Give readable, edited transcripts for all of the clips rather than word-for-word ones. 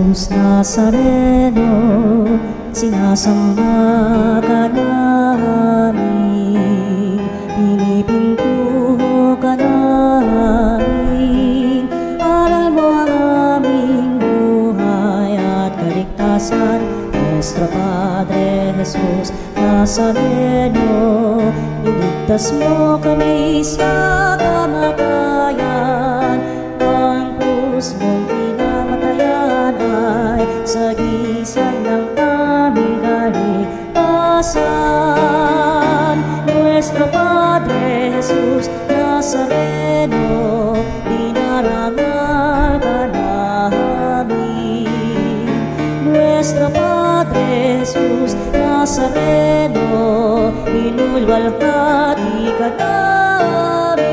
Jesus Nazareno, sinasamba ka namin, pinipinto ka namin, aral mo ang aming buhay at kaligtasan. Nuestro Padre Jesus Nazareno, iligtas mo kami sa kamatayan, ang krus mong pinamatayan ay sagisag ng aming kaligtasan. Nuestro Padre Jesus Nazareno, dinarangal ka namin. Nuestro Padre Jesus Nazareno, inulwalhati ka namin.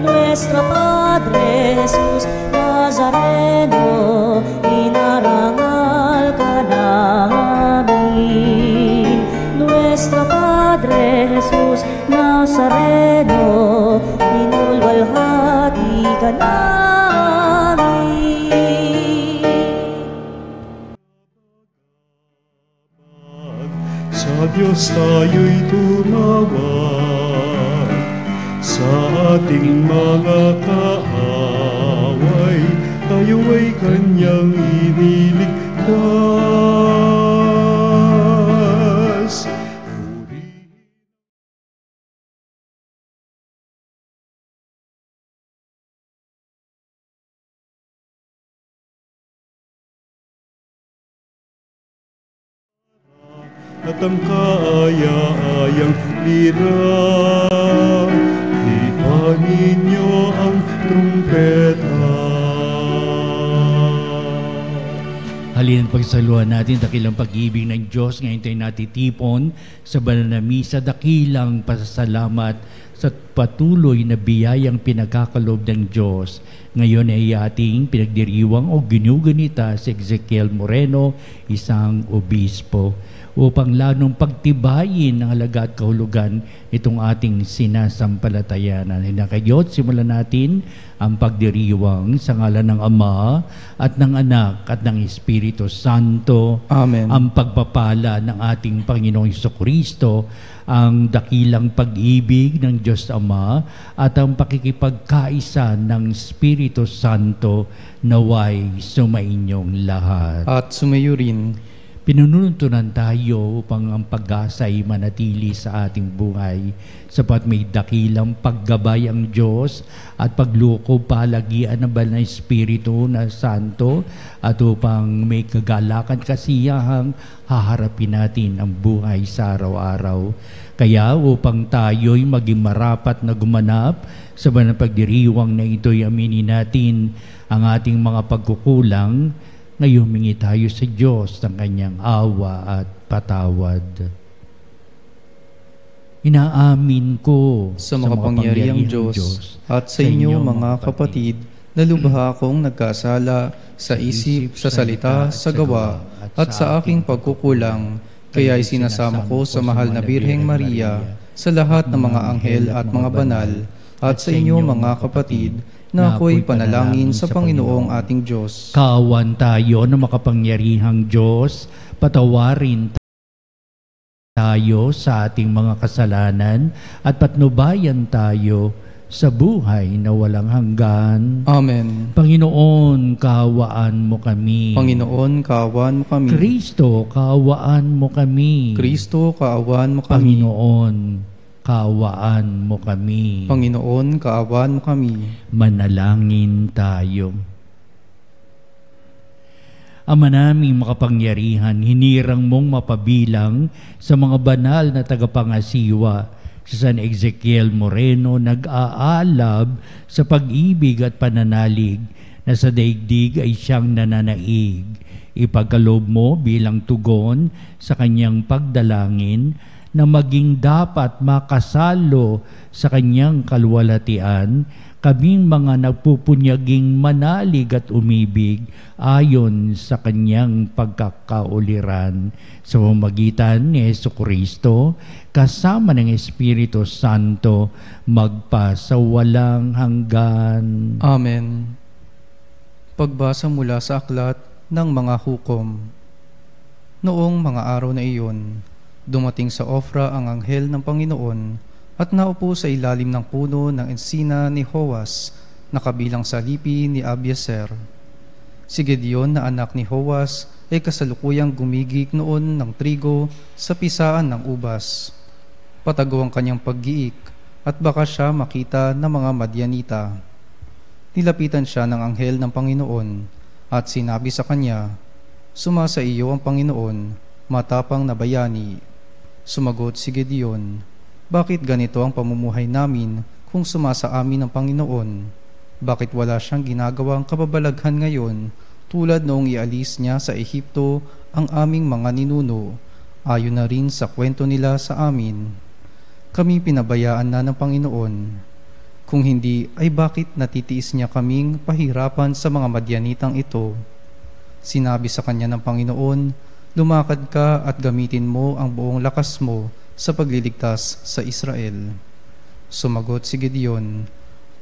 Nuestro Padre Jesus Nazareno, inarangal ka namin. Nuestro Padre Jesus Nazareno, inulwalhati ka namin. Sa Diyos tayo'y tumawag, sa ating mga kaaway, tayo ay Kanyang iniligtas. At ang kaaya-ayang lira, ipanin niyo ang trumpeta. Halina't pagsaluhan natin dakilang pag-ibig ng Diyos. Ngayon tayo natitipon sa banal na misa, dakilang pasasalamat sa patuloy na biyayang pinagkakalob ng Diyos. Ngayon ay ating pinagdiriwang o ginugunita si Ezekiel Moreno, isang obispo, upang lalong pagtibayin ang halaga at kahulugan itong ating sinasampalatayanan. Hinakayot, simulan natin ang pagdiriwang sa ngalan ng Ama at ng Anak at ng Espiritu Santo. Amen. Ang pagpapala ng ating Panginoong Jesucristo, ang dakilang pag-ibig ng Diyos Ama at ang pakikipagkaisa ng Espiritu Santo naway sumainyong lahat. At sumayo rin. Pinununtunan tayo upang ang pag-asa ay manatili sa ating buhay, sapat may dakilang paggabay ang Diyos at pagluko palagian ng banal na Espiritu na Santo, at upang may kagalakan kasiyahang haharapin natin ang buhay sa araw-araw. Kaya upang tayo'y maging marapat na gumanap sa banal na pagdiriwang na ito'y aminin natin ang ating mga pagkukulang. Ngayon humingi tayo sa Diyos ng Kanyang awa at patawad. Inaamin ko sa makapangyarihang Diyos at sa inyo mga kapatid, na lubha akong nagkasala sa isip, sa salita, sa gawa, at sa aking pagkukulang. Kaya isinasama ko sa mahal na Birheng Maria, sa lahat ng mga anghel at mga banal, at sa inyo mga kapatid, na ako'y panalangin sa Panginoong ating Diyos. Kaawan tayo ng makapangyarihang Diyos, patawarin tayo sa ating mga kasalanan at patnubayan tayo sa buhay na walang hanggan. Amen. Panginoon, kaawaan mo kami. Panginoon, kaawaan mo kami. Kristo, kaawaan mo kami. Kristo, kaawaan mo kami. Panginoon, kaawaan mo kami. Panginoon, kaawaan mo kami. Manalangin tayo. Ama naming makapangyarihan, hinirang mong mapabilang sa mga banal na tagapangasiwa si San Ezekiel Moreno, nag-aalab sa pag-ibig at pananalig na sa daigdig ay siyang nananaig. Ipagkaloob mo bilang tugon sa kanyang pagdalangin na maging dapat makasalo sa kanyang kalwalatian, kaming mga nagpupunyaging manalig at umibig ayon sa kanyang pagkakauliran, sa pamamagitan ni Jesucristo kasama ng Espiritu Santo magpa sa walang hanggan. Amen. Pagbasa mula sa aklat ng mga hukom. Noong mga araw na iyon, dumating sa Ofra ang anghel ng Panginoon at naupo sa ilalim ng puno ng ensina ni Joas na kabilang sa lipi ni Abieser. Si Gedeon na anak ni Joas ay kasalukuyang gumigik noon ng trigo sa pisaan ng ubas. Patago ang kanyang paggiik at baka siya makita ng mga Madyanita. Nilapitan siya ng anghel ng Panginoon at sinabi sa kanya, "Sumasa iyo ang Panginoon, matapang na bayani." Sumagot si Gedeon, "Bakit ganito ang pamumuhay namin kung sumasa amin ang Panginoon? Bakit wala siyang ginagawang kababalaghan ngayon tulad noong ialis niya sa Ehipto ang aming mga ninuno, ayon na rin sa kwento nila sa amin? Kami pinabayaan na ng Panginoon. Kung hindi, ay bakit natitiis niya kaming pahirapan sa mga Madyanitang ito?" Sinabi sa kanya ng Panginoon, "Lumakad ka at gamitin mo ang buong lakas mo sa pagliligtas sa Israel." Sumagot si Gedeon,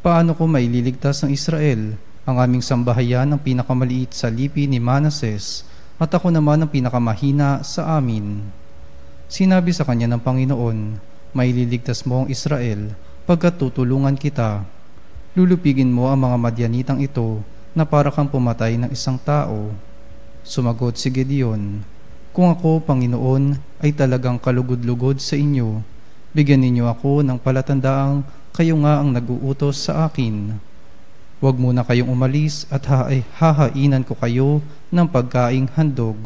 "Paano ko maililigtas ng Israel? Ang aming sambahayan ang pinakamaliit sa lipi ni Manases, at ako naman ang pinakamahina sa amin." Sinabi sa kanya ng Panginoon, "Maililigtas mo ang Israel pagkat tutulungan kita. Lulupigin mo ang mga Madyanitang ito na para kang pumatay ng isang tao." Sumagot si Gedeon, "Kung ako, Panginoon, ay talagang kalugod-lugod sa inyo, bigyan ninyo ako ng palatandaang kayo nga ang nag-uutos sa akin. Huwag muna kayong umalis at hahainan ko kayo ng pagkaing handog."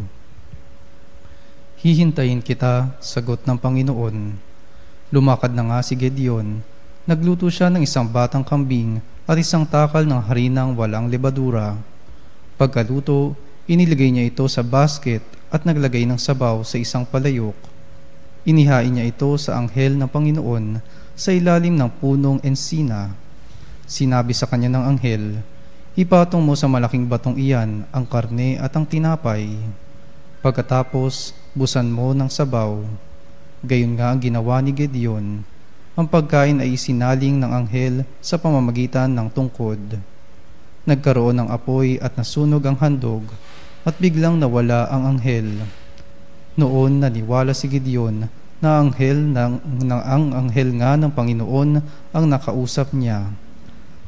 "Hihintayin kita," sagot ng Panginoon. Lumakad na nga si Gedeon. Nagluto siya ng isang batang kambing at isang takal ng harinang walang lebadura. Pagkaluto, iniligay niya ito sa basket at naglagay ng sabaw sa isang palayok. Inihain niya ito sa anghel ng Panginoon sa ilalim ng punong ensina. Sinabi sa kanya ng anghel, "Ipatong mo sa malaking batong iyan ang karne at ang tinapay. Pagkatapos, busan mo ng sabaw." Gayon nga ang ginawa ni Gedeon. Ang pagkain ay isinaling ng anghel sa pamamagitan ng tungkod. Nagkaroon ng apoy at nasunog ang handog, at biglang nawala ang anghel. Noon naniwala si Gedeon na ang anghel nga ng Panginoon ang nakausap niya.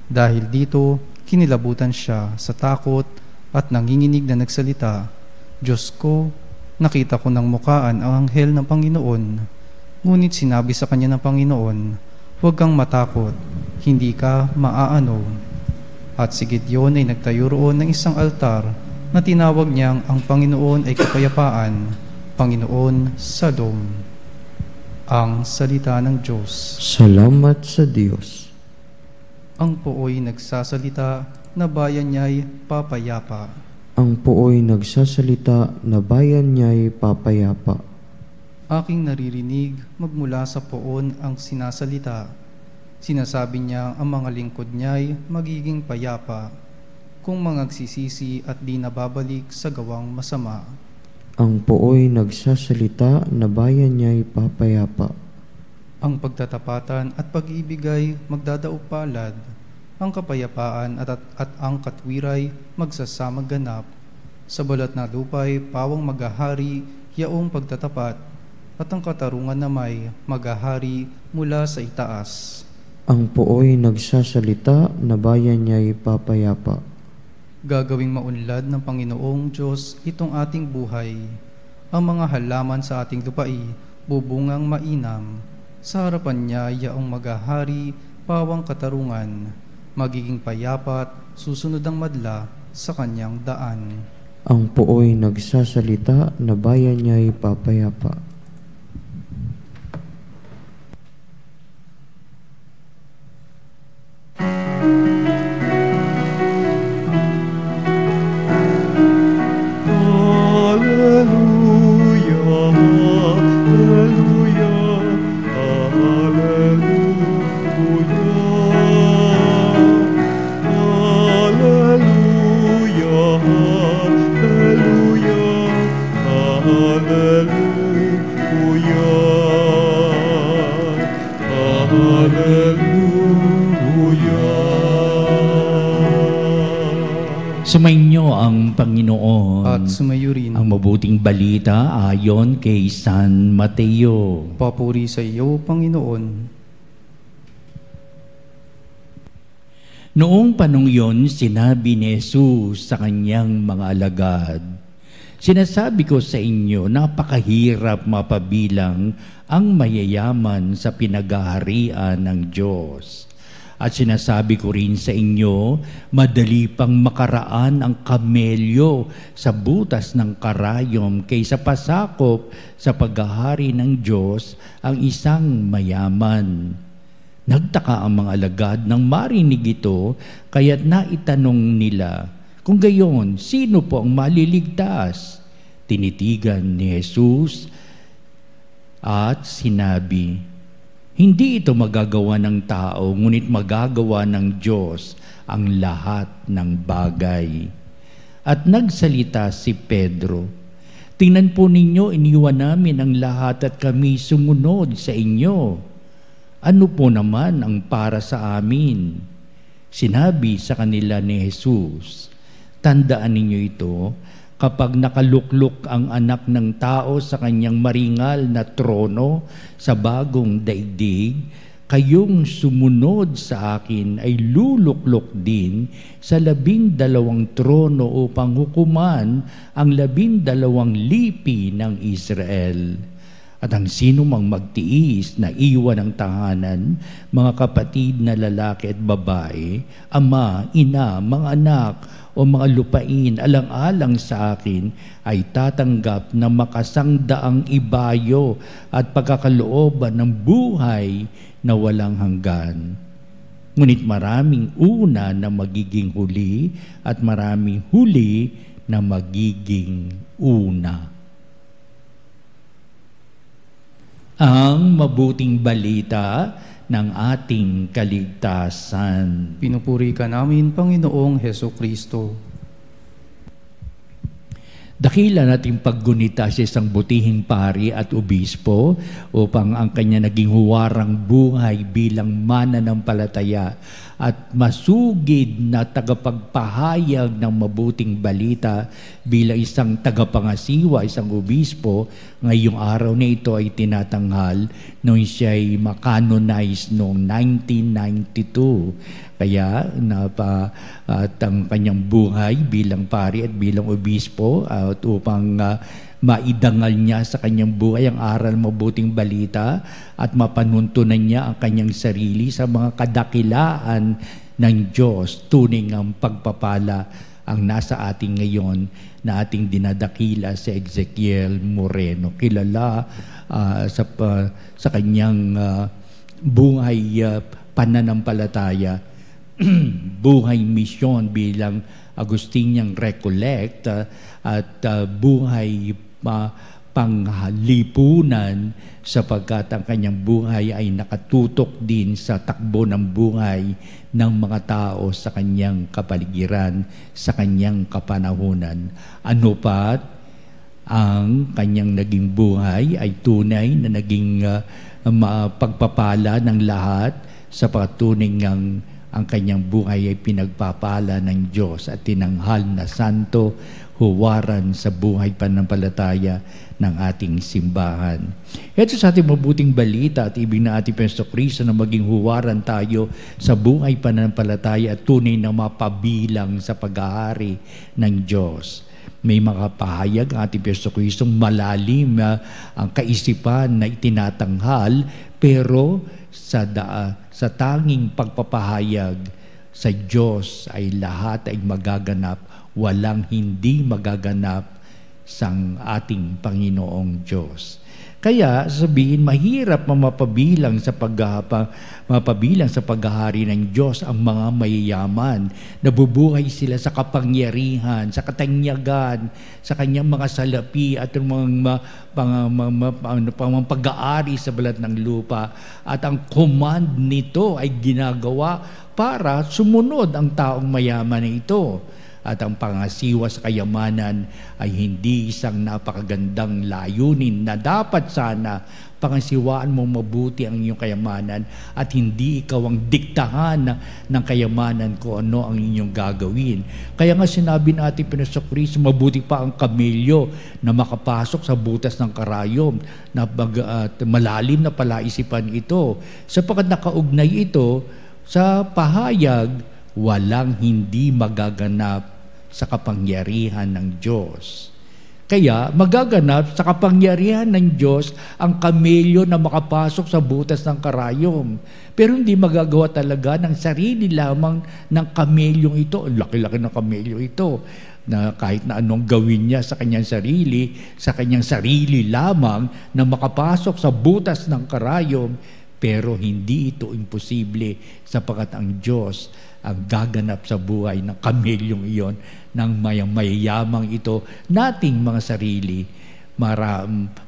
Dahil dito, kinilabutan siya sa takot at nanginginig na nagsalita, "Diyos ko, nakita ko ng mukaan ang anghel ng Panginoon." Ngunit sinabi sa kanya ng Panginoon, "Huwag kang matakot, hindi ka maaano." At si Gedeon ay nagtayo roon ng isang altar na tinawag niyang ang Panginoon ay kapayapaan, Panginoon Sodom. Ang salita ng Diyos. Salamat sa Diyos. Ang pooy nagsasalita na bayan niya'y papayapa. Ang pooy nagsasalita na bayan niya'y papayapa. Aking naririnig magmula sa poon ang sinasalita. Sinasabi niya ang mga lingkod niya'y magiging payapa kung mangagsisisi at di nababalik sa gawang masama. Ang pooy nagsasalita na bayan niya'y papayapa. Ang pagtatapatan at pag-ibigay magdadaupalad. Ang kapayapaan at ang katwiray magsasamang ganap. Sa balat na lupay pawang maghahari yaong pagtatapat, at ang katarungan na may maghahari mula sa itaas. Ang pooy nagsasalita na bayan niya'y papayapa. Gagawing maunlad ng Panginoong Diyos itong ating buhay. Ang mga halaman sa ating lupai bubungang mainam. Sa harapan niya yaong maghahari pawang katarungan. Magiging payapat, susunod ang madla sa kanyang daan. Ang pooy nagsasalita na bayan niya'y papayapa. aming Panginoon. At sumayo rin. Ang mabuting balita ayon kay San Mateo. Papuri sa iyo, Panginoon. Noong panong yon, sinabi ni Jesus sa kanyang mga alagad, "Sinasabi ko sa inyo, napakahirap mapabilang ang mayayaman sa pinaghaharian ng Diyos. At sinasabi ko rin sa inyo, madali pang makaraan ang kamelyo sa butas ng karayom kaysa pasakop sa paghahari ng Diyos ang isang mayaman." Nagtaka ang mga alagad nang marinig ito, kaya't naitanong nila, "Kung gayon, sino po ang maliligtas?" Tinitigan ni Jesus at sinabi, "Hindi ito magagawa ng tao, ngunit magagawa ng Diyos ang lahat ng bagay." At nagsalita si Pedro, "Tingnan po ninyo, iniwan namin ang lahat at kami sumunod sa inyo. Ano po naman ang para sa amin?" Sinabi sa kanila ni Jesus, "Tandaan ninyo ito, kapag nakaluklok ang anak ng tao sa kanyang maringal na trono sa bagong daigdig, kayong sumunod sa akin ay luluklok din sa 12 trono upang hukuman ang 12 lipi ng Israel. At ang sino mang magtiis na iwan ang tahanan, mga kapatid na lalaki at babae, ama, ina, mga anak, o mga lupain alang-alang sa akin, ay tatanggap na makasangdaang ibayo at pagkakalooban ng buhay na walang hanggan. Ngunit maraming una na magiging huli at maraming huli na magiging una." Ang mabuting balita ng ating kaligtasan. Pinupuri ka namin, Panginoong Hesukristo. Dakila nating paggunita sa isang butihing pari at obispo upang ang kanya naging huwarang buhay bilang mananampalataya at masugid na tagapagpahayag ng mabuting balita bilang isang tagapangasiwa, isang obispo. Ngayong araw na ito ay tinatanghal nung siya ay makanonize noong 1992. Kaya at ang kanyang buhay bilang pari at bilang obispo at upang maidangal niya sa kanyang buhay ang aral mabuting balita at mapanuntunan niya ang kanyang sarili sa mga kadakilaan ng Diyos. Tunay ang pagpapala ang nasa ating ngayon na ating dinadakila si Ezekiel Moreno. Kilala sa kanyang buhay pananampalataya, buhay misyon bilang Agustinian Recollect at buhay panghalipunan sapagkat ang kanyang buhay ay nakatutok din sa takbo ng buhay ng mga tao sa kanyang kapaligiran, sa kanyang kapanahunan. Ano pat ang kanyang naging buhay ay tunay na naging pagpapala ng lahat sa patuning ang kanyang buhay ay pinagpapala ng Diyos at tinanghal na santo, huwaran sa buhay pananampalataya ng ating simbahan. Ito sa ating mabuting balita at ibig na ating Jesucristo na maging huwaran tayo sa buhay pananampalataya at tunay na mapabilang sa paghahari ng Diyos. May makapahayag ang ating Jesucristo malalim ang kaisipan na itinatanghal, pero sa tanging pagpapahayag sa Diyos ay lahat ay magaganap. Walang hindi magaganap sa ating Panginoong Diyos. Kaya sabihin, mahirap mapabilang sa paghahari ng Diyos ang mga mayayaman. Nabubuhay sila sa kapangyarihan, sa katanyagan, sa kanyang mga salapi at mga pag-aari sa balat ng lupa. At ang command nito ay ginagawa para sumunod ang taong mayaman na ito. At ang pangasiwa sa kayamanan ay hindi isang napakagandang layunin na dapat sana pangasiwaan mo mabuti ang iyong kayamanan at hindi ikaw ang diktahan ng kayamanan kung ano ang inyong gagawin. Kaya nga sinabi natin Panginoong Kristo, mabuti pa ang kamelyo na makapasok sa butas ng karayom, na malalim na palaisipan ito, sapagkat nakaugnay ito sa pahayag, walang hindi magaganap sa kapangyarihan ng Diyos. Kaya magaganap sa kapangyarihan ng Diyos ang kamelyo na makapasok sa butas ng karayom. Pero hindi magagawa talaga ng sarili lamang ng kamelyong ito. Laki-laki ng kamelyo ito, na kahit na anong gawin niya sa kanyang sarili lamang na makapasok sa butas ng karayom. Pero hindi ito imposible sapagkat ang Diyos ang gaganap sa buhay ng kamelyong iyon, ng mayayamang ito nating mga sarili.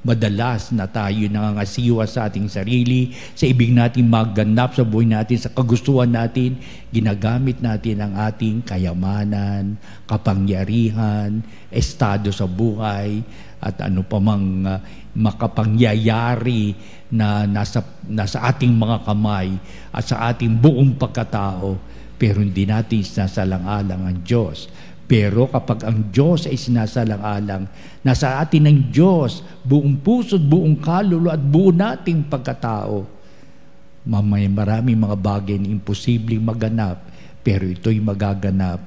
Madalas na tayo nangangasiwa sa ating sarili, sa ibig natin maganap sa buhay natin, sa kagustuhan natin, ginagamit natin ang ating kayamanan, kapangyarihan, estado sa buhay, at ano pa mang makapangyayari na nasa ating mga kamay at sa ating buong pagkatao. Pero hindi natin sinasalang-alang ang Diyos. Pero kapag ang Diyos ay sinasalang-alang, nasa atin ng Diyos, buong puso, buong kaluluwa at buo nating pagkatao, maraming mga bagay na imposibleng maganap, pero ito'y magaganap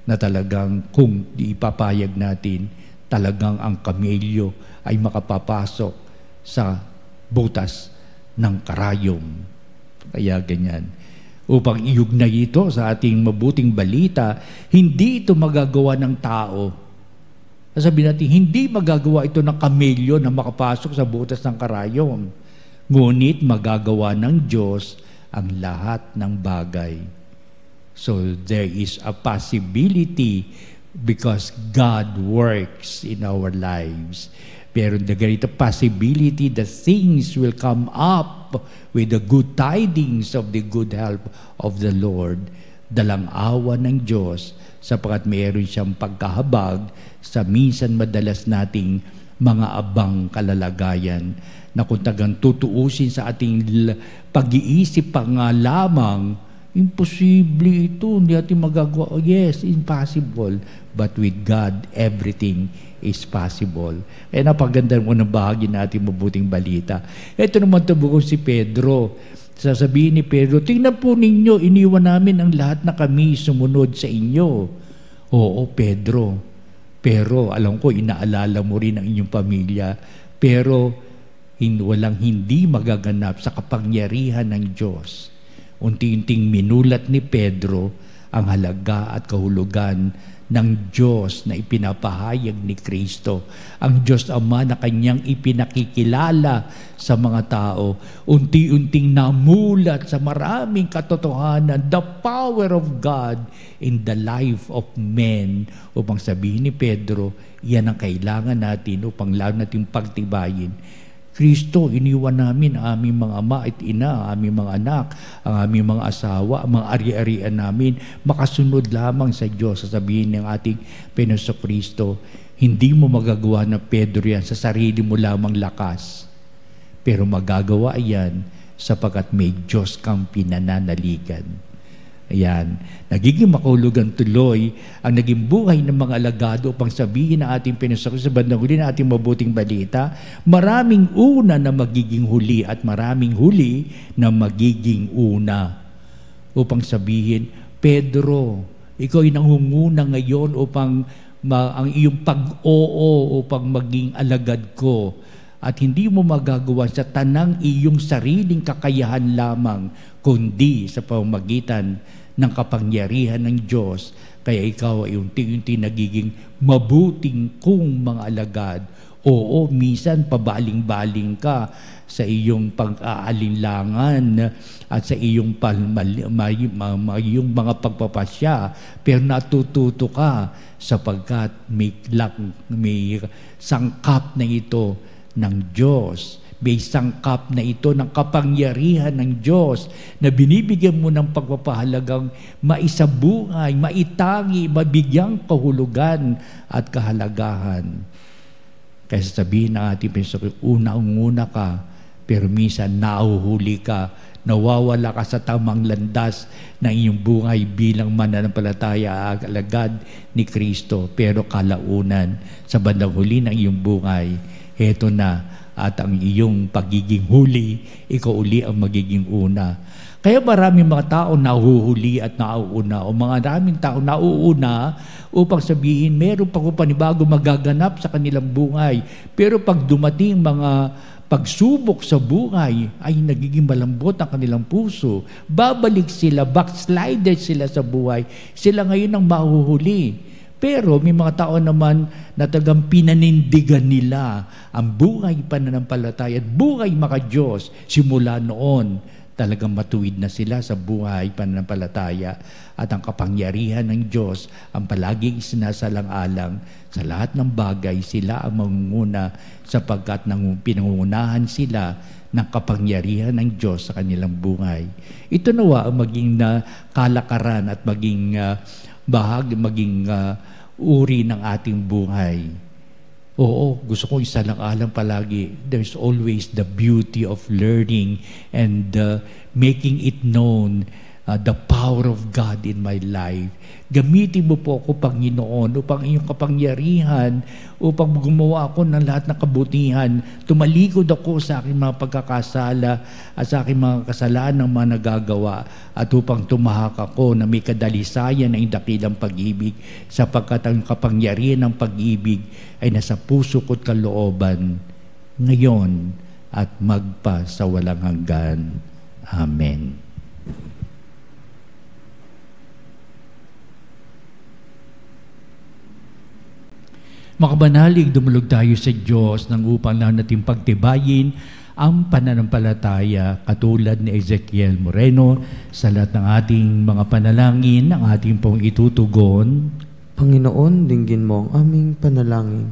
na talagang kung ipapayag natin, talagang ang kamelyo ay makapapasok sa butas ng karayom. Kaya ganyan. Upang iugnay ito sa ating mabuting balita, hindi ito magagawa ng tao. Sabihin natin, hindi magagawa ito ng kamelyo na makapasok sa butas ng karayom. Ngunit magagawa ng Diyos ang lahat ng bagay. So there is a possibility because God works in our lives. Pero the great possibility that things will come up with the good tidings of the good help of the Lord, dalang awa ng Diyos, sapagkat mayroon siyang pagkahabag sa minsan madalas nating mga abang kalalagayan, na kung tagang tutuusin sa ating pag-iisip pa nga lamang, imposible ito, hindi natin magagawa. Oh, yes, impossible. But with God, everything is possible. Kaya napaganda mo ng bahagi natin mabuting balita. Ito naman tabukong si Pedro. Sasabihin ni Pedro, tingnan po ninyo, iniwan namin ang lahat na kami sumunod sa inyo. Oo, Pedro. Pero alam ko, inaalala mo rin ang inyong pamilya. Pero walang hindi magaganap sa kapangyarihan ng Diyos. Unti-unting minulat ni Pedro ang halaga at kahulugan ng Diyos na ipinapahayag ni Kristo. Ang Diyos Ama na kanyang ipinakikilala sa mga tao. Unti-unting namulat sa maraming katotohanan, the power of God in the life of men. Upang sabihin ni Pedro, yan ang kailangan natin upang lalo natin pagtibayin. Kristo, iniwan namin ang aming mga ama at ina, ang aming mga anak, ang aming mga asawa, ang mga ari-arian namin, makasunod lamang sa Diyos. Sasabihin ng ating Panginoon Kristo, hindi mo magagawa na Pedro yan sa sarili mo lamang lakas. Pero magagawa yan sapagkat may Diyos kang pinananaligan. Ayan, nagiging makahulugan tuloy ang naging buhay ng mga alagado upang sabihin ng ating Panginoon sa bandang huli ng ating mabuting balita, maraming una na magiging huli at maraming huli na magiging una. Upang sabihin, Pedro, ikaw ay nangunguna ngayon upang ang iyong pag-oo upang maging alagad ko. At hindi mo magagawa sa tanang iyong sariling kakayahan lamang, kundi sa pamamagitan ng kapangyarihan ng Diyos. Kaya ikaw ay unti-unti nagiging mabuting kong mga alagad. Oo, minsan pabaling-baling ka sa iyong pag-aalinlangan at sa iyong yung mga pagpapasya, pero natututo ka sapagkat may sangkap na ito ng Diyos. may sangkap na ito ng kapangyarihan ng Diyos na binibigyan mo ng pagpapahalagang maisabungay, maitangi, mabigyang kahulugan at kahalagahan. Kaya sabihin ng ating Panginoon, una ka, pero minsan nahuhuli ka, nawawala ka sa tamang landas ng iyong buhay bilang mananampalataya alagad ni Kristo. Pero kalaunan, sa bandang huli ng iyong buhay, heto na, at ang iyong pagiging huli, ikaw uli ang magiging una. Kaya maraming mga tao nahuhuli at nauuna, o maraming tao nauuna upang sabihin meron pa kung panibago magaganap sa kanilang buhay. Pero pag dumating mga pagsubok sa buhay, ay nagiging malambot ang kanilang puso. Babalik sila, backslider sila sa buhay. Sila ngayon ang mahuhuli. Pero may mga tao naman na tagang pinanindigan nila ang buhay pananampalataya at buhay maka-Diyos. Simula noon, talagang matuwid na sila sa buhay pananampalataya at ang kapangyarihan ng Diyos ang palaging isinasalang-alang sa lahat ng bagay. Sila ang mangunguna sapagkat pinangungunahan sila ng kapangyarihan ng Diyos sa kanilang buhay. Ito nawa ang maging kalakaran at maging maging uri ng ating buhay. Oo, gusto ko isalang-alang palagi. There's always the beauty of learning and making it known, the power of God in my life. Gamitin mo po ako, Panginoon, upang iyong kapangyarihan, upang gumawa ako ng lahat ng kabutihan. Tumalikod ako sa aking mga pagkakasala at sa aking mga kasalanan ng mga nagagawa, at upang tumahak ako na may kadalisayan ng dakilang pag-ibig, sapagkat ang kapangyarihan ng pag-ibig ay nasa puso ko't kalooban ngayon at magpa sa walang hanggan. Amen. Makabanalig, dumulog tayo sa Diyos nang upang lang natin pagtibayin ang pananampalataya katulad ni Ezekiel Moreno sa lahat ng ating mga panalangin, ang ating pong itutugon. Panginoon, dinggin mo ang aming panalangin.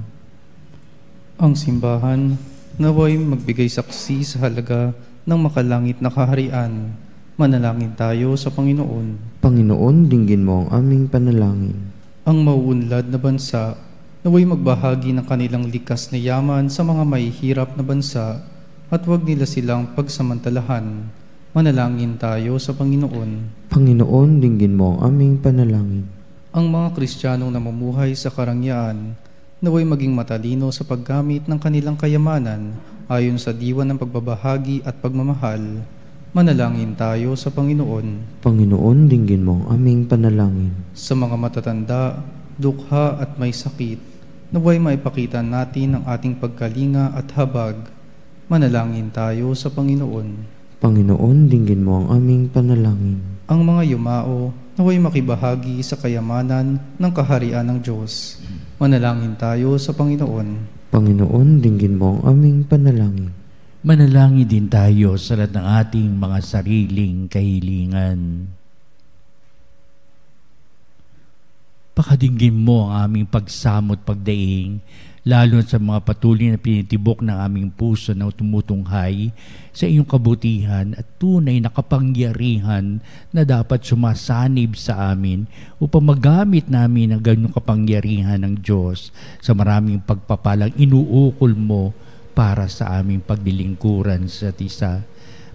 Ang simbahan naway magbigay saksi sa halaga ng makalangit na kaharian. Manalangin tayo sa Panginoon. Panginoon, dinggin mo ang aming panalangin. Ang mauunlad na bansa naway magbahagi ng kanilang likas na yaman sa mga mahihirap na bansa at huwag nila silang pagsamantalahan. Manalangin tayo sa Panginoon. Panginoon, dinggin mo ang aming panalangin. Ang mga Kristiyanong namumuhay sa karangyaan naway maging matalino sa paggamit ng kanilang kayamanan ayon sa diwa ng pagbabahagi at pagmamahal. Manalangin tayo sa Panginoon. Panginoon, dinggin mo ang aming panalangin. Sa mga matatanda, dukha at may sakit, naway maipakita natin ang ating pagkalinga at habag. Manalangin tayo sa Panginoon. Panginoon, dinggin mo ang aming panalangin. Ang mga yumao, naway makibahagi sa kayamanan ng kaharian ng Diyos. Manalangin tayo sa Panginoon. Panginoon, dinggin mo ang aming panalangin. Manalangin din tayo sa lahat ng ating mga sariling kahilingan. Pakadinggin mo ang aming pagsamot pagdaing, lalo sa mga patuloy na pinitibok ng aming puso na tumutunghay sa iyong kabutihan at tunay na kapangyarihan na dapat sumasanib sa amin upang magamit namin ang ganyong kapangyarihan ng Diyos sa maraming pagpapalang inuukol mo para sa aming paglilingkuran sa isa.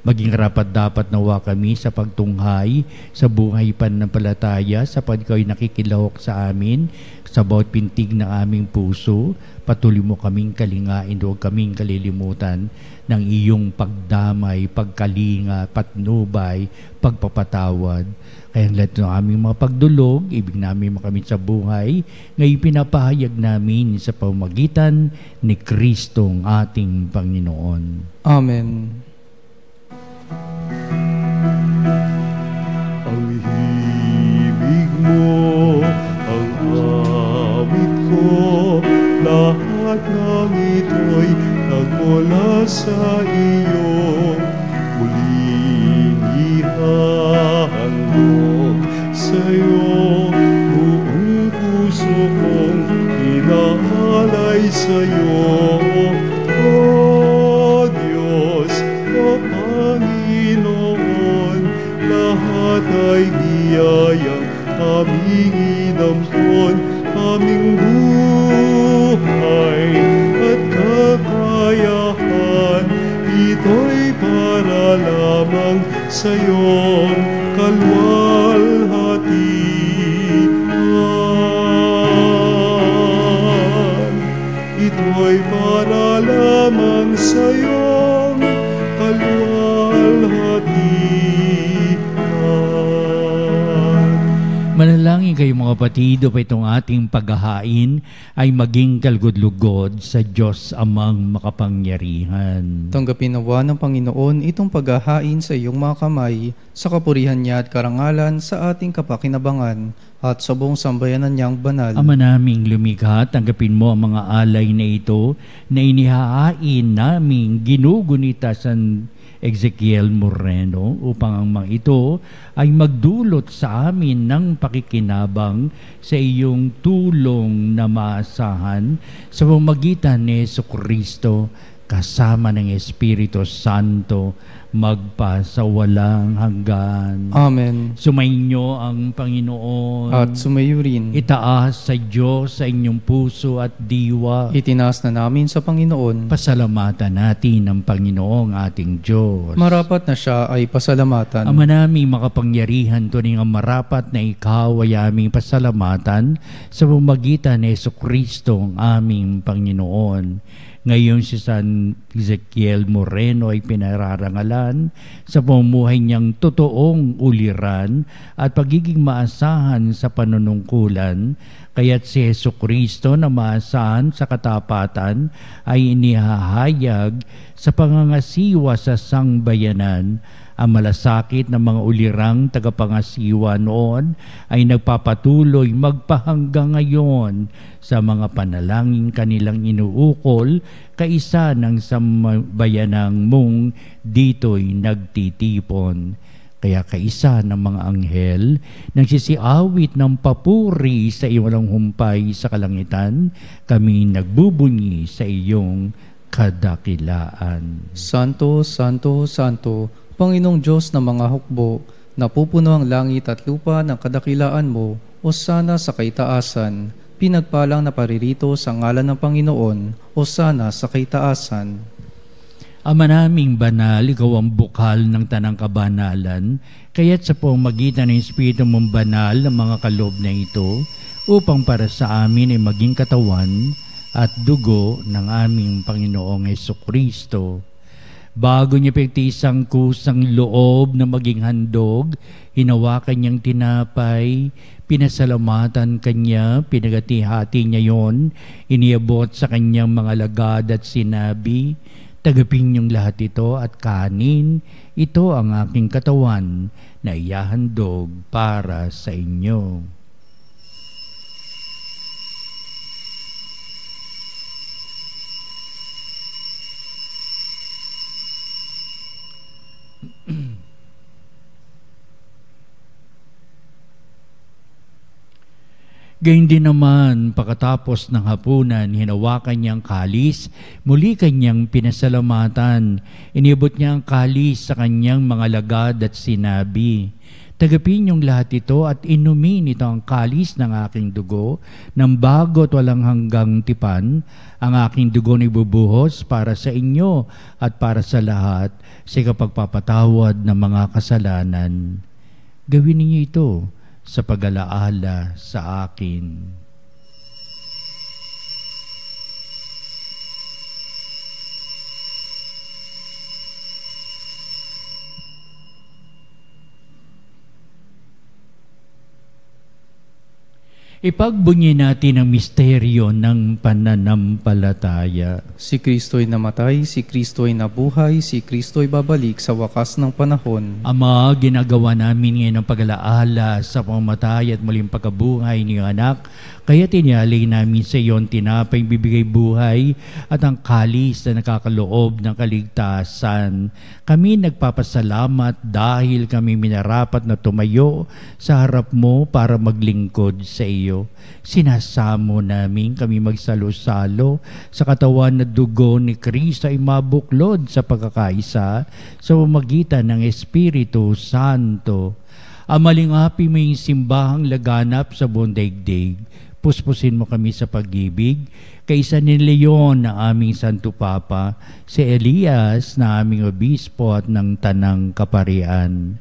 Maging rapat-dapat nawa kami sa pagtunghay sa buhay pananampalataya sapagkat ikaw ay nakikilahok sa amin sa bawat pintig ng aming puso. Patuloy mo kaming kalingain, huwag kaming kalilimutan ng iyong pagdamay, pagkalinga, patnubay, pagpapatawad. Kaya lahat ng aming mga pagdulog, ibig namin makamit sa buhay, ngayon pinapahayag namin sa pamamagitan ni Kristong ating Panginoon. Amen. Ang himig mo, ang awit ko, lahat ng ito'y nagmula sa iyo. Muling ihahandog sa'yo, buong puso kong inaalay sa'yo. O Diyos, ika'y biyayang aming inampon, aming buhay at kakayahan. Ito'y para lamang sa iyong kalwalhatian. Ito'y para lamang sa iyong kalwalhatian. Manalangin kayo mga kapatid, upang itong ating paghahain ay maging kalugod-lugod sa Diyos Amang makapangyarihan. Tanggapin nawa ng Panginoon itong paghahain sa iyong mga kamay, sa kapurihan niya at karangalan sa ating kapakinabangan at sa buong sambayanan niyang banal. Ama naming lumikha, tanggapin mo ang mga alay na ito na inihahain naming ginugunita sa Ezekiel Moreno upang ang mga ito ay magdulot sa amin ng pakikinabang sa iyong tulong na maasahan sa pamamagitan ni Jesucristo kasama ng Espiritu Santo magpa sa walang hanggan. Amen. Sumainyo ang Panginoon. At sumayo rin. Itaas sa Diyos sa inyong puso at diwa. Itinaas na namin sa Panginoon. Pasalamatan natin ang Panginoong ating Diyos. Marapat na siya ay pasalamatan. Ama naming makapangyarihan, tuning ang marapat na ikaw ay aming pasalamatan sa pamamagitan ni Jesucristo ang aming Panginoon. Ngayon si San Ezekiel Moreno ay pinararangalan sa pamumuhay niyang totoong uliran at pagiging maasahan sa panunungkulan, kaya't si Jesucristo na maasahan sa katapatan ay inihahayag sa pangangasiwa sa sangbayanan. Ang malasakit ng mga ulirang tagapangasiwa noon ay nagpapatuloy magpahanggang ngayon sa mga panalangin kanilang inuukol, kaisa ng sambayanang mong dito'y nagtitipon. Kaya kaisa ng mga anghel nagsisiawit ng papuri sa iyong walang humpay sa kalangitan, kami nagbubunyi sa iyong kadakilaan. Santo, Santo, Santo, Panginoong Diyos ng mga hukbo, napupuno ang langit at lupa ng kadakilaan mo, o sana sa kaitaasan. Pinagpalang na paririto sa ngalan ng Panginoon, o sana sa kaitaasan. Ama naming banal, ikaw ang bukal ng tanang kabanalan, kaya't sa pamamagitan ng Espiritu mong banal ng mga kaloob na ito, upang para sa amin ay maging katawan at dugo ng aming Panginoong Jesucristo. Bago niya pagtisang kusang loob na maging handog, hinawakan niyang tinapay, pinasalamatan kanya, pinagati-hati niya yon, iniabot sa kanyang mga lagad at sinabi, "Tagapin niyong lahat ito at kanin, ito ang aking katawan na iyahandog para sa inyo." Gayun din naman, pagkatapos ng hapunan, hinawakan niyang kalis, muli kanyang pinasalamatan. Inibot niya ang kalis sa kanyang mga lagad at sinabi, "Tagapin niyong lahat ito at inumin ito ang kalis ng aking dugo, ng bago at walang hanggang tipan. Ang aking dugo na ibubuhos para sa inyo at para sa lahat sa kapagpapatawad ng mga kasalanan. Gawin niyo ito sa pag-alaala sa akin." Ipagbunyi natin ang misteryo ng pananampalataya. Si Kristo'y namatay, si Kristo'y nabuhay, si Kristo'y babalik sa wakas ng panahon. Ama, ginagawa namin ngayon ang pag-alaala sa pamamatay at muling pagkabuhay ni anak, kaya tinyalay namin sa iyon tinapay bibigay buhay at ang kalis na nakakaloob ng kaligtasan. Kami nagpapasalamat dahil kami minarapat na tumayo sa harap mo para maglingkod sa iyo. Sinasamo namin kami magsalo-salo sa katawan na dugo ni Kristo ay mabuklod sa pagkakaisa sa pamamagitan ng Espiritu Santo. Amalingapi mo yung simbahang laganap sa buong daigdig. Puspusin mo kami sa pag-ibig. Kaisa ni Leon na aming Santo Papa, si Elias na aming obispo at ng Tanang Kaparian.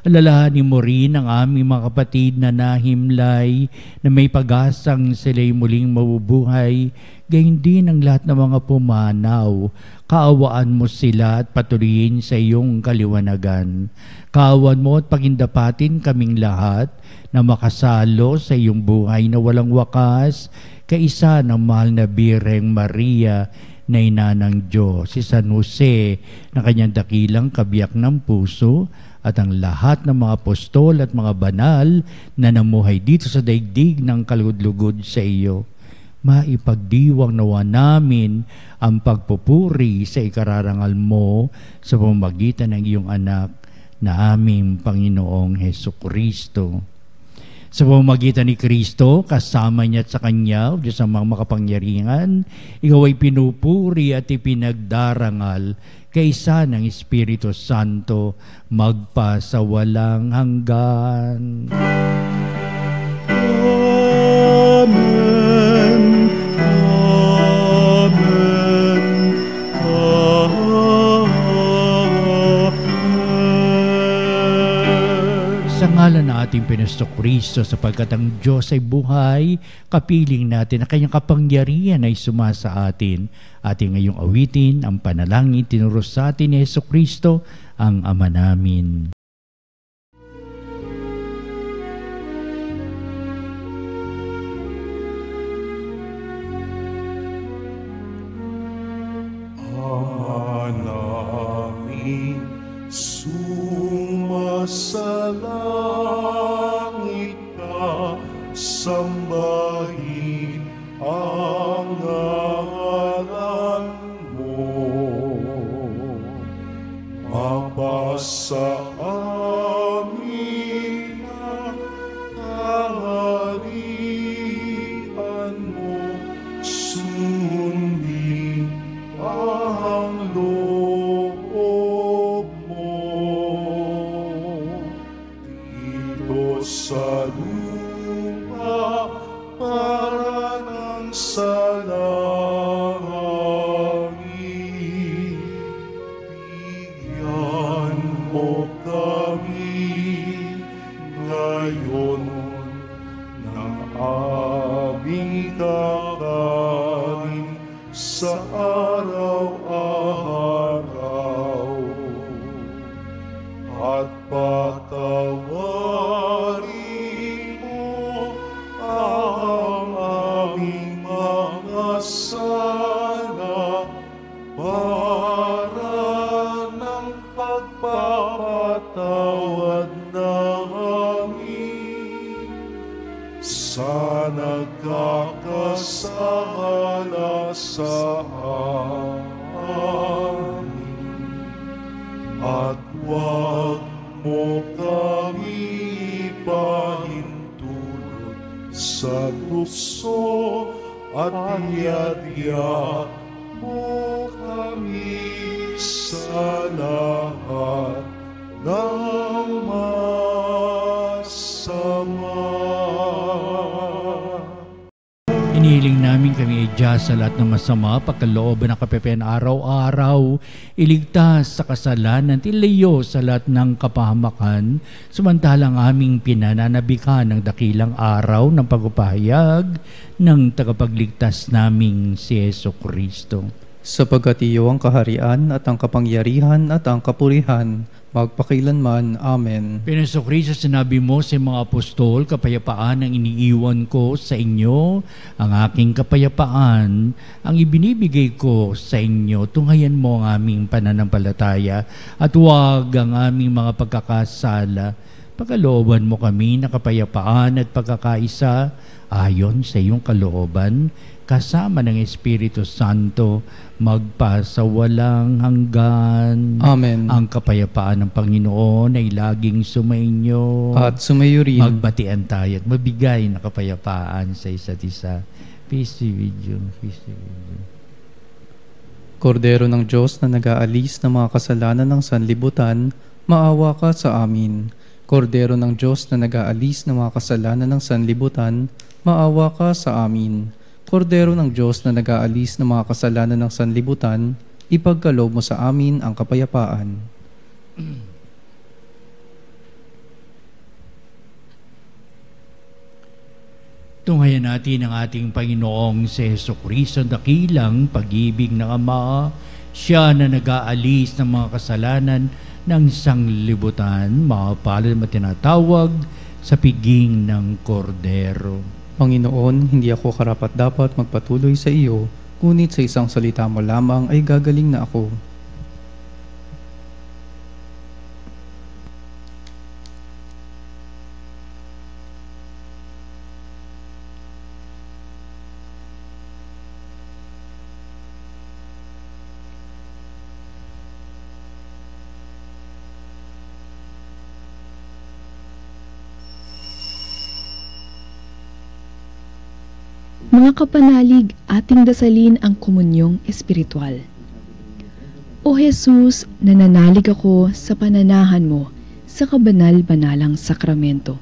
Alalahanin mo rin ang aming mga kapatid na nahimlay, na may pag-asang sila'y muling mabubuhay, gayon din ang lahat ng mga pumanaw. Kaawaan mo sila at patuloyin sa iyong kaliwanagan. Kaawaan mo at pagindapatin kaming lahat na makasalo sa iyong buhay na walang wakas, kaisa ng mahal na Birheng Maria na ina ng Diyos, si San Jose na kanyang dakilang kabiyak ng puso, at ang lahat ng mga apostol at mga banal na namuhay dito sa daigdig ng kalugod-lugod sa iyo. Maipagdiwang nawa namin ang pagpupuri sa ikararangal mo sa pamamagitan ng iyong anak na aming Panginoong Hesukristo. Sa pamamagitan ni Kristo, kasama niya at sa Kanya, o Diyos ang mga makapangyarihan, ikaw ay pinupuri at ipinagdarangal kaisa ng Espiritu Santo, magpa sa walang hanggan. Amen. Amen. Amen. Sa ngalan ng ating Panginoong Kristo, sapagkat ang Diyos ay buhay, kapiling natin na kanyang kapangyarihan ay sumasa atin. Ating ngayong awitin ang panalangin tinuro sa atin ni Jesucristo, ang Ama namin. Ama namin, sumasalangit ka, sambahin ang ngalan mo. Mapasa amin ang kaharian mo, sundin ang loob mo. Dito sa lupa para ng sa langit, bigyan mo kami ngayon ng aming kakanin sa araw-araw, at patawarin mo ang aming mga sala para ng pagpapatawad namin sa nagkakasala sa amin. At huwag mo kami ipahintulot sa tukso, at iadya mo kami sa lahat ng masama. Inihiling namin kami ay Diyos sa lahat ng masama, pagkalooban ng kapepean araw-araw, iligtas sa kasalanan, tilayo sa lahat ng kapahamakan, samantalang aming pinananabikan ng dakilang araw ng pagpapahayag ng tagapagligtas naming si Jesucristo. Sapagkat iyo ang kaharian at ang kapangyarihan at ang kapurihan, magpakailanman. Amen. Panginoon Kristo, sinabi mo sa mga apostol, kapayapaan ang iniiwan ko sa inyo, ang aking kapayapaan ang ibinibigay ko sa inyo. Tunghayan mo ang aming pananampalataya at huwag ang aming mga pagkakasala. Pagkalooban mo kami na kapayapaan at pagkakaisa ayon sa iyong kalooban, kasama ng Espiritu Santo, magpa sa walang hanggan. Amen. Ang kapayapaan ng Panginoon ay laging sumainyo. At sumayo rin. Magbatian tayo at mabigay na kapayapaan sa isa't isa. Peace be with you. Peace be with you. Kordero ng Diyos na nag-aalis ng mga kasalanan ng sanlibutan, maawa ka sa amin. Kordero ng Diyos na nag-aalis ng mga kasalanan ng sanlibutan, maawa ka sa amin. Kordero ng Diyos na nag-aalis ng mga kasalanan ng sanlibutan, ipagkaloob mo sa amin ang kapayapaan. Tunghayan natin ang ating Panginoong si Jesucristo, dakilang pag-ibig ng Ama, siya na nag-aalis ng mga kasalanan ng sanglibutan, mapalad na tinatawag sa piging ng Kordero. Panginoon, hindi ako karapat-dapat magpatuloy sa iyo, ngunit sa isang salita mo lamang ay gagaling na ako. Mga kapanalig, ating dasalin ang komunyong espiritual. O Jesus, nananalig ako sa pananahan mo sa kabanal-banalang sakramento.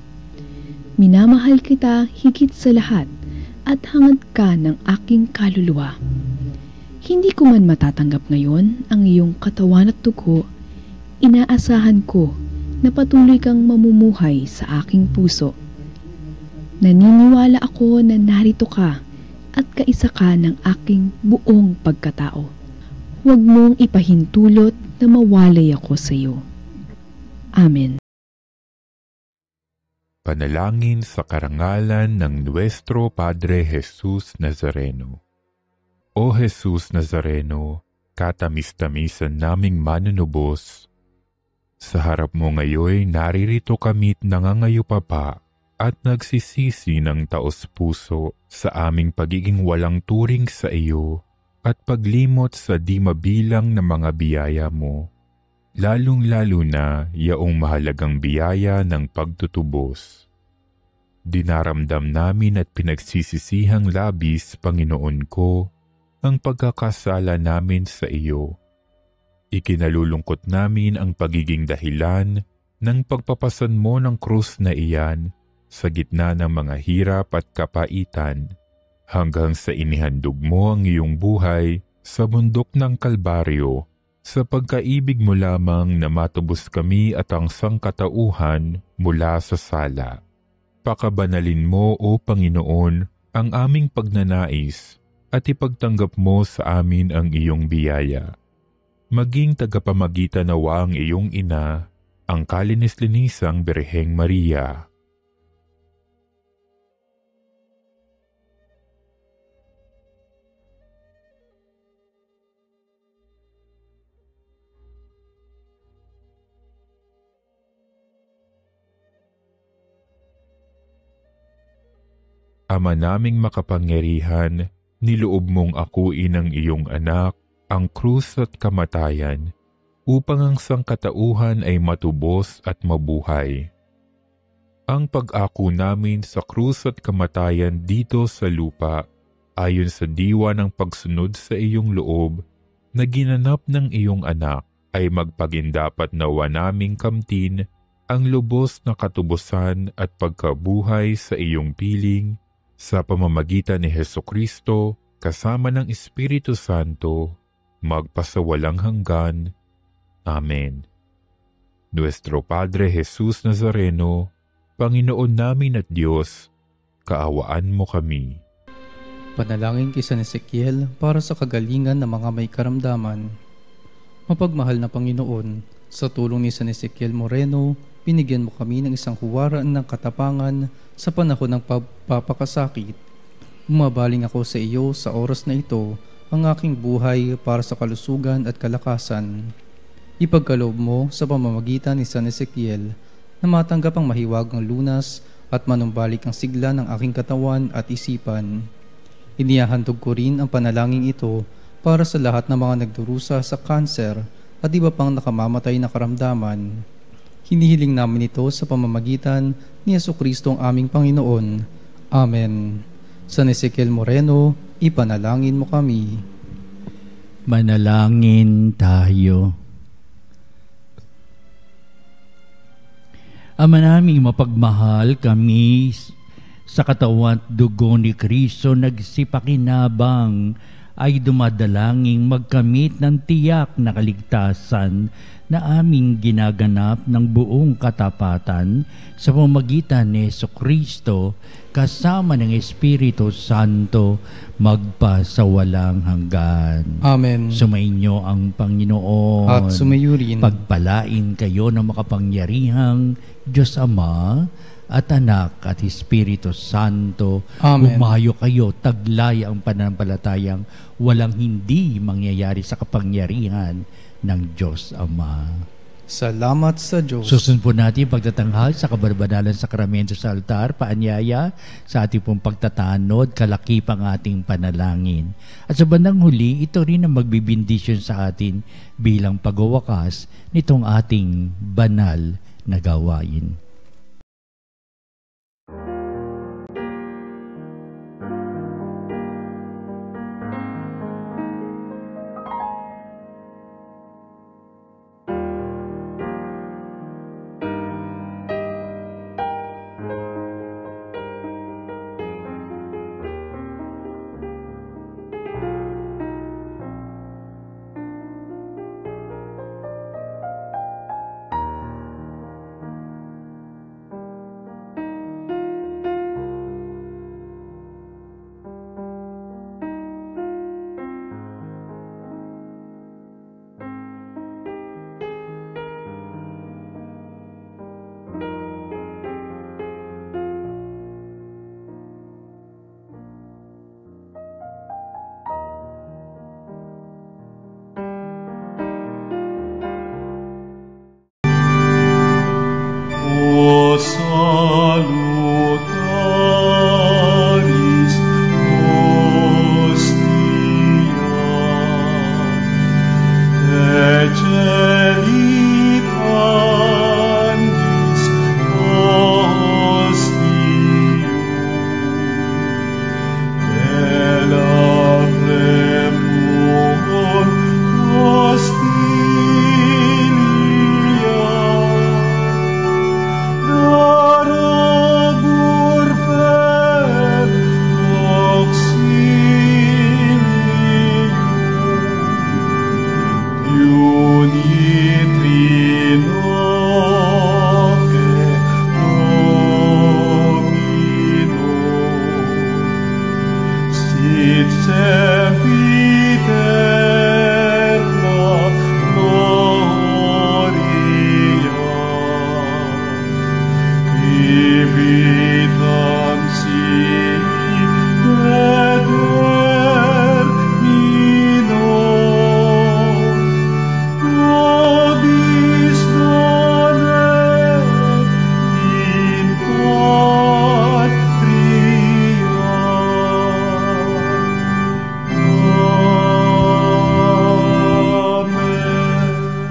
Minamahal kita higit sa lahat at hangad ka ng aking kaluluwa. Hindi ko man matatanggap ngayon ang iyong katawan at dugo, inaasahan ko na patuloy kang mamumuhay sa aking puso. Naniniwala ako na narito ka at kaisa ka ng aking buong pagkatao. Huwag mong ipahintulot na mawalay ako sa iyo. Amen. Panalangin sa karangalan ng Nuestro Padre Jesus Nazareno. O Jesus Nazareno, katamis-tamisan naming manunubos, sa harap mo ngayoy naririto kami't nangangayupapa at nagsisisi ng taos-puso sa aming pagiging walang turing sa iyo at paglimot sa di mabilang na mga biyaya mo, lalong-lalo na yaong mahalagang biyaya ng pagtutubos. Dinaramdam namin at pinagsisisihang labis, Panginoon ko, ang pagkakasala namin sa iyo. Ikinalulungkot namin ang pagiging dahilan ng pagpapasan mo ng krus na iyan sa gitna ng mga hirap at kapaitan, hanggang sa inihandog mo ang iyong buhay sa bundok ng Kalbaryo, sa pagkaibig mo lamang na matubos kami at ang sangkatauhan mula sa sala. Pakabanalin mo, O Panginoon, ang aming pagnanais at ipagtanggap mo sa amin ang iyong biyaya. Maging tagapamagitan nawa ang iyong ina, ang kalinis-linisang Birheng Maria. Ama naming makapangyarihan, niloob mong akuin ang iyong anak, ang krus at kamatayan, upang ang sangkatauhan ay matubos at mabuhay. Ang pag-ako namin sa krus at kamatayan dito sa lupa, ayon sa diwa ng pagsunod sa iyong loob, na ginanap ng iyong anak, ay magpagindapat nawa naming kamtin ang lubos na katubusan at pagkabuhay sa iyong piling, sa pamamagitan ni Jesucristo, kasama ng Espiritu Santo, magpasawalang hanggan. Amen. Nuestro Padre Jesus Nazareno, Panginoon namin at Diyos, kaawaan mo kami. Panalangin kay San Ezekiel para sa kagalingan ng mga may karamdaman. Mapagmahal na Panginoon, sa tulong ni San Ezekiel Moreno, binigyan mo kami ng isang huwaran ng katapangan sa panahon ng pagpapakasakit. Umabaling ako sa iyo sa oras na ito ang aking buhay para sa kalusugan at kalakasan. Ipagkaloob mo sa pamamagitan ni San Ezekiel na matanggap ang mahiwagang lunas at manumbalik ang sigla ng aking katawan at isipan. Inihahandog ko rin ang panalangin ito para sa lahat ng mga nagdurusa sa kanser at iba pang nakamamatay na karamdaman. Hinihiling namin ito sa pamamagitan ni Jesucristo ang aming Panginoon. Amen. San Ezekiel Moreno, ipanalangin mo kami. Manalangin tayo. Ama naming mapagmahal, kami sa katawan at dugo ni Kristo nagsipakinabang ay dumadalangin magkamit ng tiyak na kaligtasan na aming ginaganap ng buong katapatan sa pamamagitan ni Jesucristo kasama ng Espiritu Santo magpasawalang hanggan. Amen. Sumainyo ang Panginoon. At sumayo rin. Pagpalain kayo ng makapangyarihang Diyos Ama at Anak at Espiritu Santo. Amen. Umayo kayo, taglay ang pananampalatayang walang hindi mangyayari sa kapangyarihan ng Diyos Ama. Salamat sa Diyos. Susunod po natin pagtatanghal sa kabarbadalan sakramento sa altar, paanyaya sa ating pong pagtatanod, kalakipang ating panalangin. At sa bandang huli, ito rin ang magbibindisyon sa atin bilang pagwawakas nitong ating banal na gawain.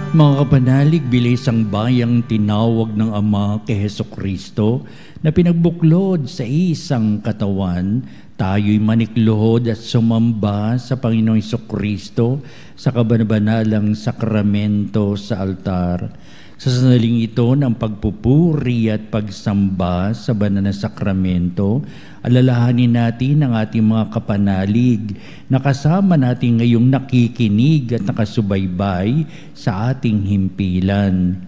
Mga kapanalig, bilis ang bayang tinawag ng Ama kay Jesucristo na pinagbuklod sa isang katawan, tayo'y manikluhod at sumamba sa Panginoong Jesucristo sa kabanabalang sakramento sa altar. Sa sandaling ito ng pagpupuri at pagsamba sa banal na sakramento, alalahanin natin ang ating mga kapanalig na kasama natin ngayong nakikinig at nakasubaybay sa ating himpilan.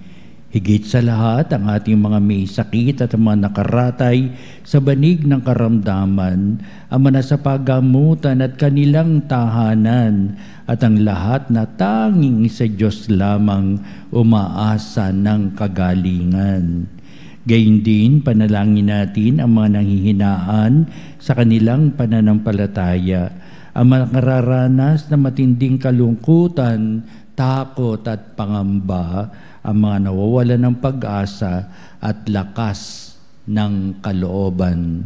Higit sa lahat, ang ating mga may sakit at mga nakaratay sa banig ng karamdaman, ang manasa paggamutan at kanilang tahanan, at ang lahat na tanging sa Diyos lamang umaasa ng kagalingan. Gayun din, panalangin natin ang mga nanghihinaan sa kanilang pananampalataya, ang mga nararanas na matinding kalungkutan, takot at pangamba, ang mga nawawalan ng pag-asa at lakas ng kalooban.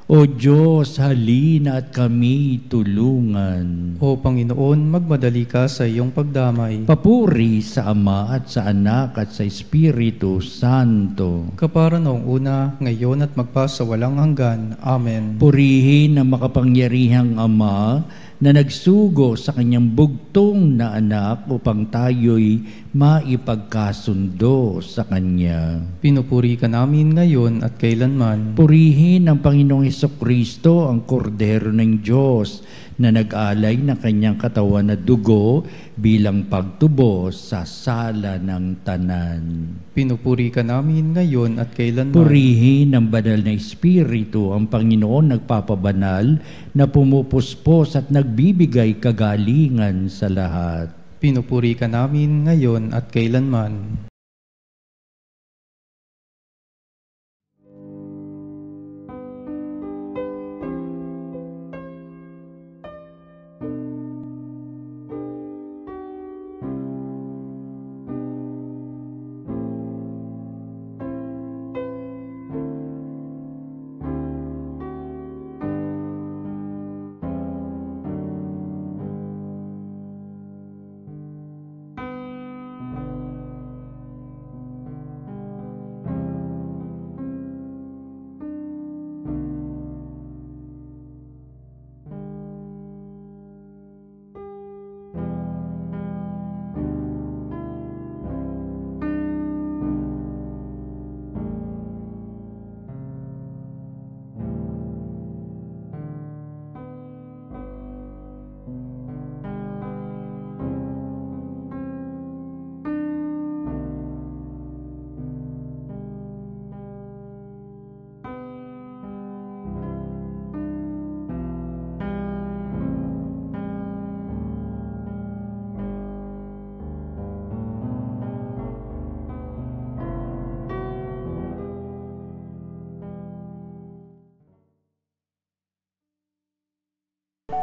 O Diyos, halina at kami tulungan. O Panginoon, magmadali ka sa iyong pagdamay. Papuri sa Ama at sa Anak at sa Espiritu Santo. Kapara noong una, ngayon at magpasawalang hanggan. Amen. Purihin ang makapangyarihang Ama na nagsugo sa kanyang bugtong na anak upang tayo'y maipagkasundo sa Kanya. Pinupuri ka namin ngayon at kailanman. Purihin ng Panginoong Hesukristo ang kordero ng Diyos na nag-alay ng kanyang katawan na dugo bilang pagtubos sa sala ng tanan. Pinupuri ka namin ngayon at kailanman. Purihin ng banal na Espiritu ang Panginoon nagpapabanal na pumupuspos at nagbibigay kagalingan sa lahat. Pinupuri ka namin ngayon at kailanman.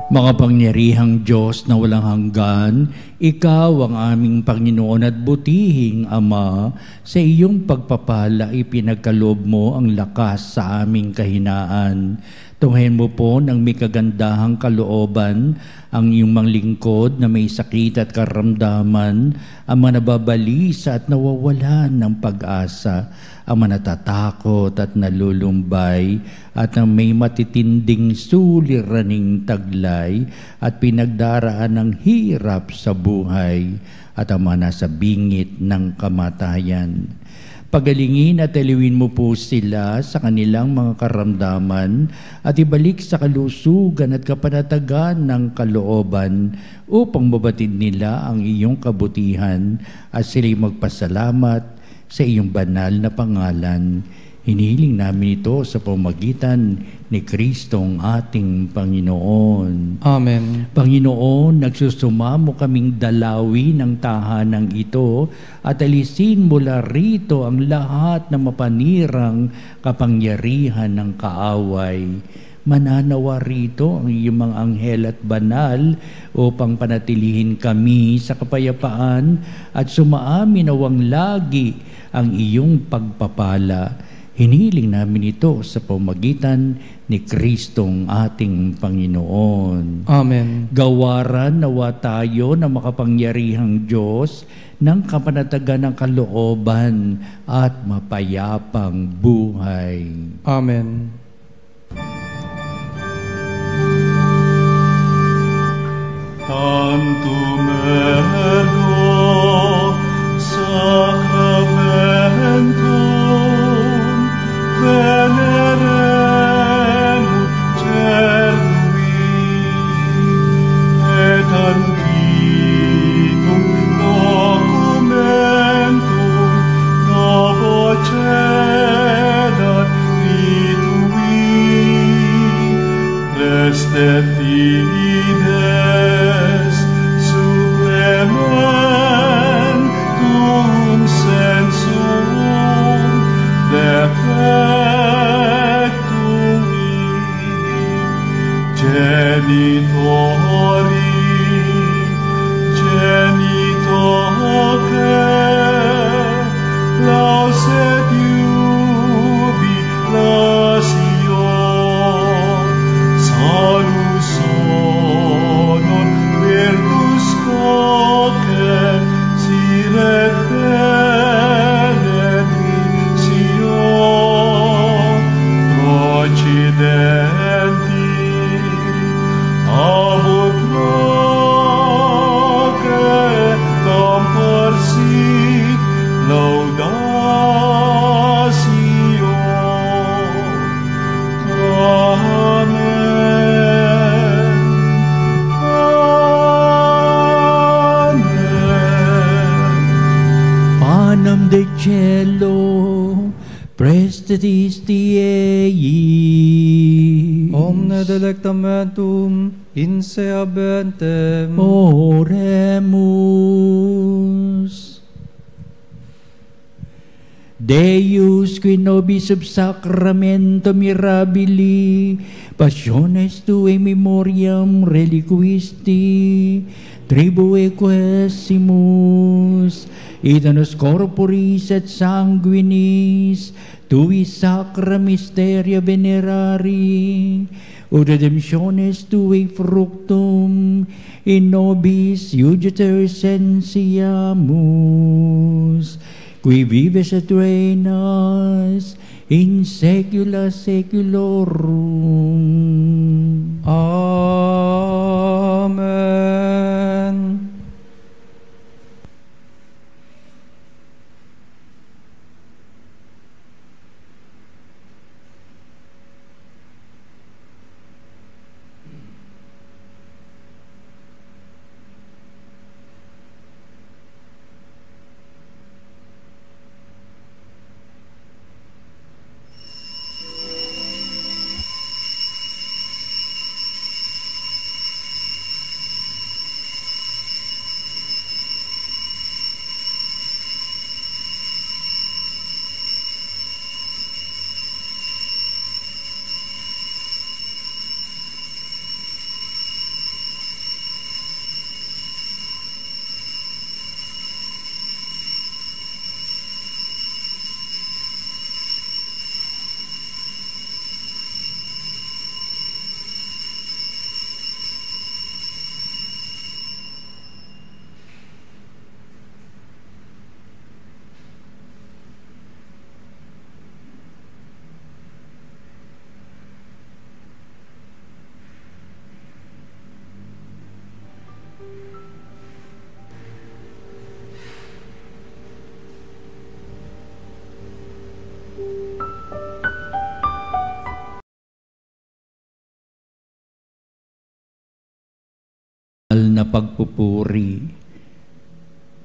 Makapangyarihang Diyos na walang hanggan, Ikaw ang aming Panginoon at butihing Ama, sa iyong pagpapala ipinagkaloob mo ang lakas sa aming kahinaan. Tunghayan mo po ng may kagandahang kalooban ang iyong manglingkod na may sakit at karamdaman, ang manababalisa at nawawalan ng pag-asa, ang manatatakot at nalulumbay, at ang may matitinding suliraning taglay at pinagdaraan ng hirap sa buhay, at ang mga nasa bingit ng kamatayan. Pagalingin at aliwin mo po sila sa kanilang mga karamdaman at ibalik sa kalusugan at kapanatagan ng kalooban upang mabatid nila ang iyong kabutihan at sila'y magpasalamat sa iyong banal na pangalan. Hinihiling namin ito sa pamamagitan ni Kristong ating Panginoon. Amen. Panginoon, nagsusumamo kaming dalawi ng tahanang ito at alisin mula rito ang lahat ng mapanirang kapangyarihan ng kaaway. Mananawa rito ang iyong mga anghel at banal upang panatilihin kami sa kapayapaan at sumaamin nawang lagi ang iyong pagpapala. Hiniling namin ito sa pamamagitan ni Kristong ating Panginoon. Amen. Gawaran nawa tayo na makapangyarihang Diyos ng kapanatagan ng kalooban at mapayapang buhay. Amen. Tantumelo sacramentum veneremur cerui et antiquum documentum novo cedat ritui prestet fides supplementum del cielo, prestatis Diei. Omne delectamentum in se habentem. Oremus. Deus qui nobis sub sacramento mirabili, passiones tue memoriam reliquisti, tribue quesimus, et nos corporis et sanguinis, tui sacra mysteria venerari, ut redemptiones tui fructum, in nobis iuditor sensiamus, qui vives et reinas in saecula saeculorum. Amen. Na pagpupuri.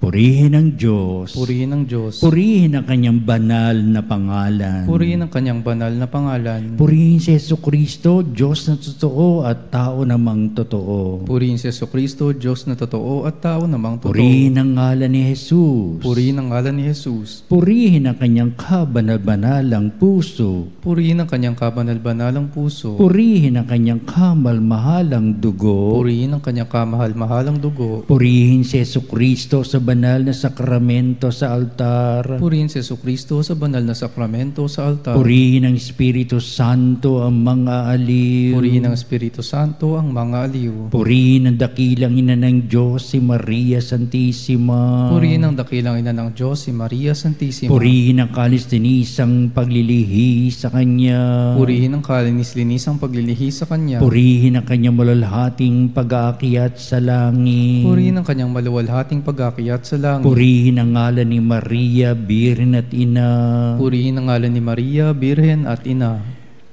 Purihin ang Diyos. Purihin ang Diyos. Purihin ang kanyang banal na pangalan. Purihin ang kanyang banal na pangalan. Purihin si Jesucristo, Diyos na totoo at tao namang totoo. Purihin si Jesucristo, Diyos na totoo at tao namang totoo. Purihin ang ngalan ni Jesus. Purihin ang ngalan ni Jesus. Purihin ang kanyang kabanal-banalang puso. Purihin ang kanyang kabanal-banalang puso. Purihin ang kanyang kamal-mahalang dugo. Purihin ang kanyang kamahal-mahalang dugo. Purihin si Jesucristo sa banal na sakramento sa altar. Purihin si Jesucristo sa banal na sakramento sa altar. Purihin ang Espiritu Santo ang mga aliw. Purihin ang Espiritu Santo ang mga aliw. Purihin ang dakilang ina ng Diyos, si Maria Santissima. Purihin ang dakilang ina ng Diyos, si Maria Santissima. Purihin ang kalis-linisang paglilihi sa Kanya. Purihin ang kalinis-linisang paglilihi sa Kanya. Purihin ang Kanyang malalhating pag-aakyat sa langit. Purihin ang kanyang maluwalhating pag-aakyat sa langit. Purihin ang ngalan ni Maria, Birhen at Ina. Purihin ang ngalan ni Maria, Birhen at Ina.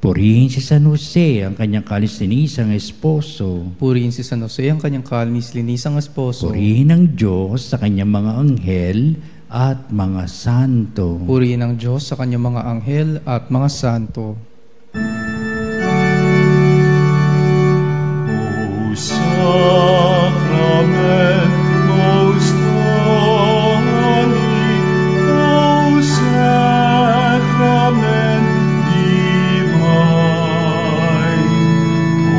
Purihin si San Jose, ang kanyang kalis-linisang esposo. Purihin si San Jose, ang kanyang kalinis-linisang esposo. Purihin ang Diyos sa kanyang mga anghel at mga santo. Purihin ang Diyos sa kanyang mga anghel at mga santo. O Sacrament most holy, O Sacrament divine,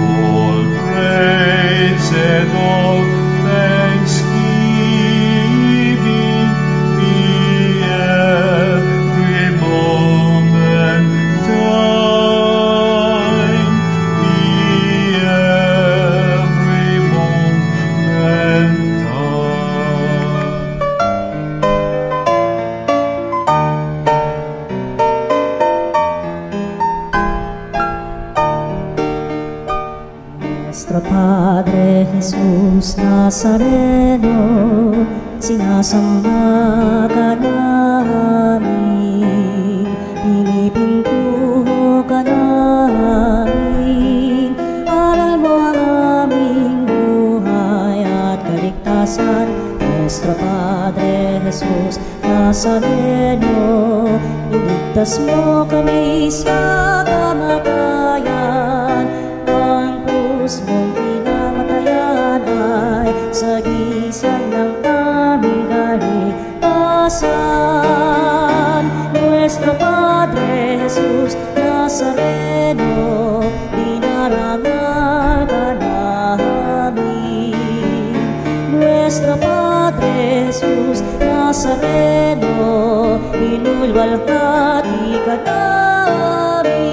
all praise and all thanksgiving be every moment thine, be every moment thine. Nuestro Padre Jesus Nazareno, sinasamba ka namin, pinipintuho ka namin, aral mo ang aming buhay at kaligtasan, Nuestro Padre Jesus Nazareno, iligtas mo kami sa kamatayan. Ang krus mong pinamatayan ay sagisag ng aming kaligtasan. Nuestro Padre Jesus Nazareno, dinarangal ka namin. Nuestro Padre Jesus Nazareno, inulwalhati ka namin.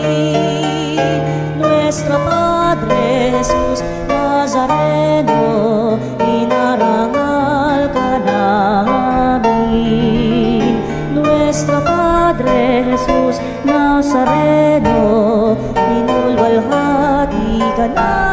Nuestro Padre Jesus Nazareno, inarangal ka namin. Nuestro Padre Jesus Nazareno, inulwalhati ka namin.